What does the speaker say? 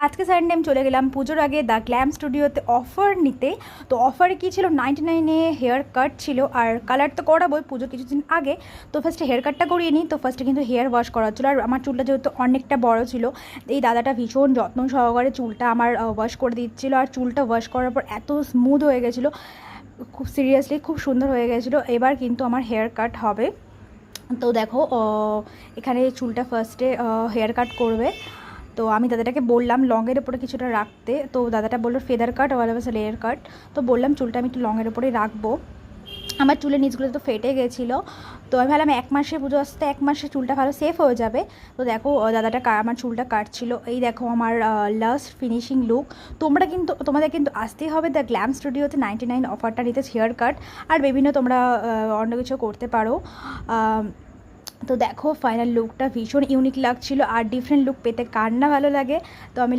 আজকে সানডে আমি চলে গেলাম পুজোর আগে দ্য গ্ল্যাম স্টুডিওতে অফার নিতে। তো অফারে কী ছিল, 99-এ হেয়ার কাট ছিল, আর কালার তো করাবোই পুজোর কিছুদিন আগে। তো ফার্স্টে হেয়ার কাটটা করিয়ে নিই। তো ফার্স্টে কিন্তু হেয়ার ওয়াশ করা ছিল, আর আমার চুলটা যেহেতু অনেকটা বড় ছিল, এই দাদাটা ভীষণ যত্ন সহকারে চুলটা আমার ওয়াশ করে দিচ্ছিলো। আর চুলটা ওয়াশ করার পর এত স্মুথ হয়ে গেছিলো, খুব সিরিয়াসলি খুব সুন্দর হয়ে গেছিলো। এবার কিন্তু আমার হেয়ার কাট হবে। তো দেখো এখানে চুলটা ফার্স্টে হেয়ার কাট করবে। তো আমি দাদাটাকে বললাম লংয়ের ওপরে কিছুটা রাখতে। তো দাদাটা বললো ফেদার কাট আর লেয়ার কাট। তো বললাম চুলটা আমি একটু লংয়ের ওপরেই রাখবো। আমার চুলের নিচগুলো তো ফেটে গেছিলো। তো আমি ভাবলাম 1 মাসে পুজো আসতে 1 মাসে চুলটা ভালো সেফ হয়ে যাবে। তো দেখো দাদাটা আমার চুলটা কাটছিল। এই দেখো আমার লাস্ট ফিনিশিং লুক। তোমাদের কিন্তু আসতেই হবে দ্য গ্ল্যাম স্টুডিওতে 99 অফারটা নিতে, হেয়ার কাট আর বিভিন্ন তোমরা অন্য কিছু করতে পারো। তো দেখো ফাইনাল লুকটা ভীষণ ইউনিক লাগছিল, আর ডিফারেন্ট লুক পেতে কার না ভালো লাগে। তো আমি